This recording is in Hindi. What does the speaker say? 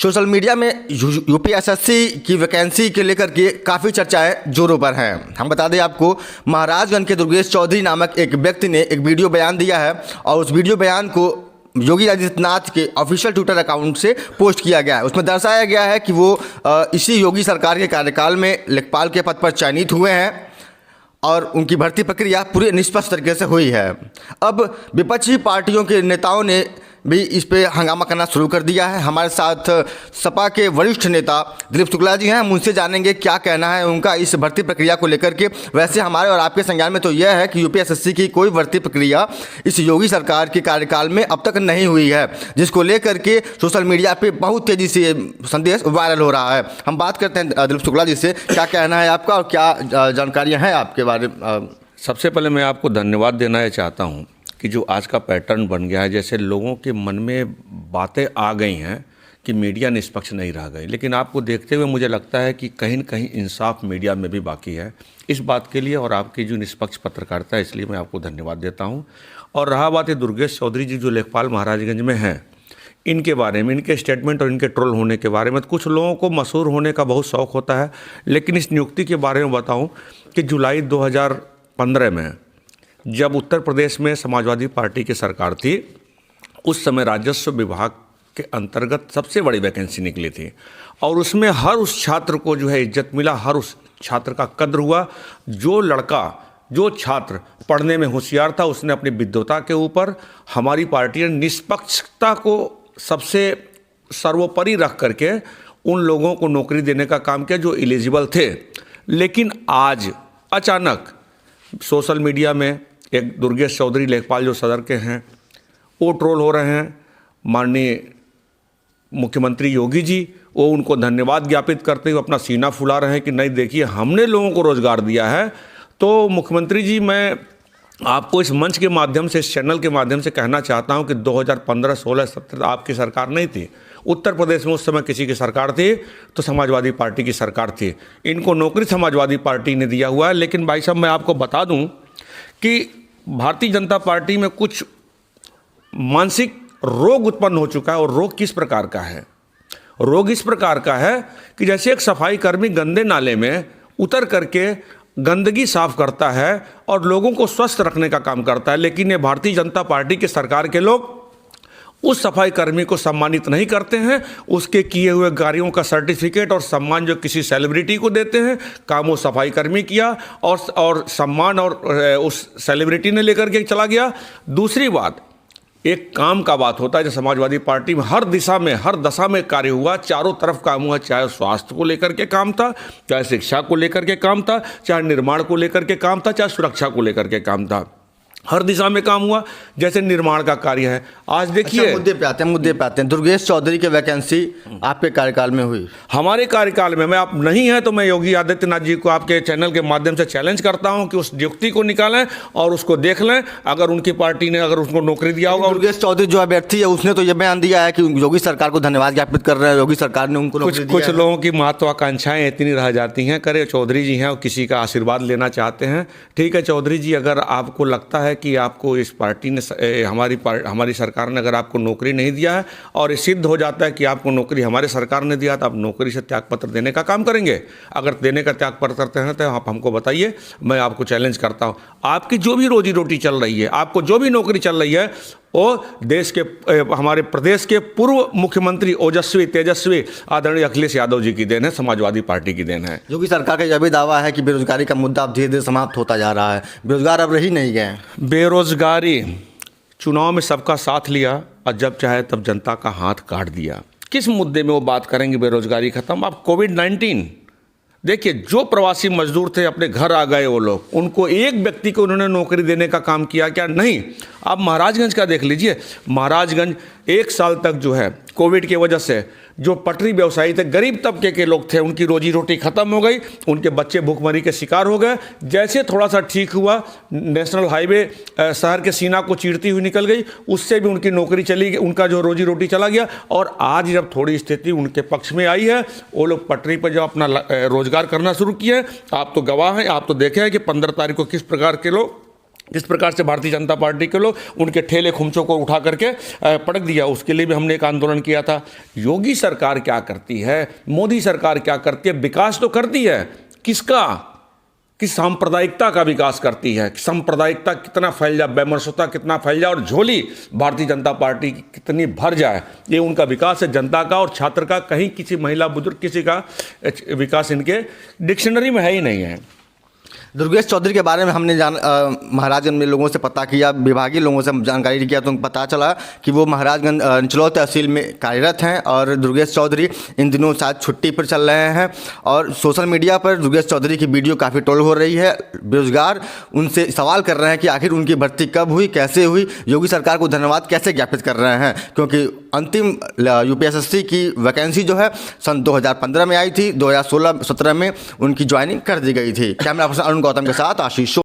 सोशल मीडिया में यूपीएसएससी की वैकेंसी के लेकर के काफ़ी चर्चाएं जोरों पर हैं। हम बता दें आपको, महाराजगंज के दुर्गेश चौधरी नामक एक व्यक्ति ने एक वीडियो बयान दिया है और उस वीडियो बयान को योगी आदित्यनाथ के ऑफिशियल ट्विटर अकाउंट से पोस्ट किया गया है। उसमें दर्शाया गया है कि वो इसी योगी सरकार के कार्यकाल में लेखपाल के पद पर चयनित हुए हैं और उनकी भर्ती प्रक्रिया पूरी निष्पक्ष तरीके से हुई है। अब विपक्षी पार्टियों के नेताओं ने भी इस पे हंगामा करना शुरू कर दिया है। हमारे साथ सपा के वरिष्ठ नेता दिलीप शुक्ला जी हैं, हम उनसे जानेंगे क्या कहना है उनका इस भर्ती प्रक्रिया को लेकर के। वैसे हमारे और आपके संज्ञान में तो यह है कि यूपीएसएससी की कोई भर्ती प्रक्रिया इस योगी सरकार के कार्यकाल में अब तक नहीं हुई है, जिसको लेकर के सोशल मीडिया पे बहुत तेज़ी से संदेश वायरल हो रहा है। हम बात करते हैं दिलीप शुक्ला जी से, क्या कहना है आपका और क्या जानकारियाँ हैं आपके बारे में। सबसे पहले मैं आपको धन्यवाद देना चाहता हूँ कि जो आज का पैटर्न बन गया है, जैसे लोगों के मन में बातें आ गई हैं कि मीडिया निष्पक्ष नहीं रह गई, लेकिन आपको देखते हुए मुझे लगता है कि कहीं न कहीं इंसाफ मीडिया में भी बाकी है। इस बात के लिए और आपकी जो निष्पक्ष पत्रकारिता है, इसलिए मैं आपको धन्यवाद देता हूं। और रहा बात है दुर्गेश चौधरी जी जो लेखपाल महाराजगंज में हैं, इनके बारे में, इनके स्टेटमेंट और इनके ट्रोल होने के बारे में, कुछ लोगों को मशहूर होने का बहुत शौक़ होता है, लेकिन इस नियुक्ति के बारे में बताऊँ कि जुलाई 2015 में जब उत्तर प्रदेश में समाजवादी पार्टी की सरकार थी, उस समय राजस्व विभाग के अंतर्गत सबसे बड़ी वैकेंसी निकली थी और उसमें हर उस छात्र को जो है इज्जत मिला, हर उस छात्र का कद्र हुआ। जो छात्र पढ़ने में होशियार था, उसने अपनी विद्वता के ऊपर हमारी पार्टी ने निष्पक्षता को सबसे सर्वोपरि रख करके उन लोगों को नौकरी देने का काम किया जो एलिजिबल थे। लेकिन आज अचानक सोशल मीडिया में एक दुर्गेश चौधरी लेखपाल जो सदर के हैं, वो ट्रोल हो रहे हैं। माननीय मुख्यमंत्री योगी जी वो उनको धन्यवाद ज्ञापित करते हुए अपना सीना फुला रहे हैं कि नहीं देखिए हमने लोगों को रोज़गार दिया है। तो मुख्यमंत्री जी, मैं आपको इस मंच के माध्यम से, इस चैनल के माध्यम से कहना चाहता हूं कि 2015, 16, 17 आपकी सरकार नहीं थी। उत्तर प्रदेश में उस समय किसी की सरकार थी तो समाजवादी पार्टी की सरकार थी। इनको नौकरी समाजवादी पार्टी ने दिया हुआ है। लेकिन भाई साहब, मैं आपको बता दूं कि भारतीय जनता पार्टी में कुछ मानसिक रोग उत्पन्न हो चुका है। और रोग किस प्रकार का है? रोग इस प्रकार का है कि जैसे एक सफाई कर्मी गंदे नाले में उतर करके गंदगी साफ करता है और लोगों को स्वस्थ रखने का काम करता है, लेकिन ये भारतीय जनता पार्टी के सरकार के लोग उस सफाई कर्मी को सम्मानित नहीं करते हैं। उसके किए हुए कार्यों का सर्टिफिकेट और सम्मान जो किसी सेलिब्रिटी को देते हैं, काम वो सफाई कर्मी किया और सम्मान और उस सेलिब्रिटी ने लेकर के चला गया। दूसरी बात, एक काम का बात होता है जो समाजवादी पार्टी में हर दिशा में, हर दशा में कार्य हुआ, चारों तरफ काम हुआ। चाहे स्वास्थ्य को लेकर के काम था, चाहे शिक्षा को लेकर के काम था, चाहे निर्माण को लेकर के काम था, चाहे सुरक्षा को लेकर के काम था, हर दिशा में काम हुआ। जैसे निर्माण का कार्य है, आज देखिए। अच्छा, मुद्दे पे आते हैं। दुर्गेश चौधरी की वैकेंसी आपके कार्यकाल में हुई? हमारे कार्यकाल में। मैं आप नहीं है तो मैं योगी आदित्यनाथ जी को आपके चैनल के माध्यम से चैलेंज करता हूं कि उस नियुक्ति को निकालें और उसको देख लें। अगर उनकी पार्टी ने अगर उसको नौकरी दिया होगा। दुर्गेश चौधरी जो अभ्यर्थी है उसने तो ये बयान दिया है कि योगी सरकार को धन्यवाद ज्ञापित कर रहे हैं, योगी सरकार ने उनको नौकरी दिया। कुछ लोगों की महत्वाकांक्षाएं इतनी रह जाती हैं, करे चौधरी जी हैं और किसी का आशीर्वाद लेना चाहते हैं। ठीक है चौधरी जी, अगर आपको लगता है कि आपको इस पार्टी ने, हमारी सरकार ने अगर आपको नौकरी नहीं दिया है और सिद्ध हो जाता है कि आपको नौकरी हमारे सरकार ने दिया, तो आप नौकरी से त्यागपत्र देने का काम करेंगे। अगर देने का त्यागपत्र करते हैं तो आप हमको बताइए, मैं आपको चैलेंज करता हूं। आपकी जो भी रोजी रोटी चल रही है, आपको जो भी नौकरी चल रही है, वो देश के, हमारे प्रदेश के पूर्व मुख्यमंत्री ओजस्वी तेजस्वी आदरणीय अखिलेश यादव जी की देन है, समाजवादी पार्टी की देन है। योगी सरकार का यह भी दावा है कि बेरोजगारी का मुद्दा अब धीरे धीरे समाप्त होता जा रहा है, बेरोजगार अब रह ही नहीं गए। बेरोजगारी, चुनाव में सबका साथ लिया और जब चाहे तब जनता का हाथ काट दिया। किस मुद्दे में वो बात करेंगे बेरोजगारी खत्म? अब कोविड-19 देखिए, जो प्रवासी मजदूर थे अपने घर आ गए, वो लोग, उनको एक व्यक्ति को उन्होंने नौकरी देने का काम किया क्या? नहीं। आप महाराजगंज का देख लीजिए, महाराजगंज 1 साल तक जो है कोविड की वजह से जो पटरी व्यवसायी थे, गरीब तबके के लोग थे, उनकी रोजी रोटी खत्म हो गई, उनके बच्चे भूखमरी के शिकार हो गए। जैसे थोड़ा सा ठीक हुआ, नेशनल हाईवे शहर के सीना को चीरती हुई निकल गई, उससे भी उनकी नौकरी चली गई, उनका जो रोजी रोटी चला गया। और आज जब थोड़ी स्थिति उनके पक्ष में आई है, वो लोग पटरी पर जब अपना रोजगार करना शुरू किए। आप तो गवाह हैं, आप तो देखे हैं कि 15 तारीख को किस प्रकार के लोग जिस प्रकार से भारतीय जनता पार्टी के लोग उनके ठेले खुमचों को उठा करके पटक दिया, उसके लिए भी हमने एक आंदोलन किया था। योगी सरकार क्या करती है, मोदी सरकार क्या करती है? विकास तो करती है, किसका? किस सांप्रदायिकता का विकास करती है? सांप्रदायिकता कितना फैल जाए, वैमनस्यता कितना फैल जाए और झोली भारतीय जनता पार्टी की कितनी भर जाए, ये उनका विकास है। जनता का और छात्र का कहीं किसी महिला बुजुर्ग किसी का विकास इनके डिक्शनरी में है ही नहीं है। दुर्गेश चौधरी के बारे में हमने महाराजगंज में लोगों से पता किया, विभागीय लोगों से जानकारी किया, तो पता चला कि वो महाराजगंज निचलौल तहसील में कार्यरत हैं और दुर्गेश चौधरी इन दिनों शायद छुट्टी पर चल रहे हैं। और सोशल मीडिया पर दुर्गेश चौधरी की वीडियो काफ़ी ट्रोल हो रही है। बेरोजगार उनसे सवाल कर रहे हैं कि आखिर उनकी भर्ती कब हुई, कैसे हुई, योगी सरकार को धन्यवाद कैसे ज्ञापित कर रहे हैं, क्योंकि अंतिम UPSSC की वैकेंसी जो है सन 2015 में आई थी, 2016-17 में उनकी ज्वाइनिंग कर दी गई थी। कैमरा पर्सन अरुण गौतम के साथ आशीष।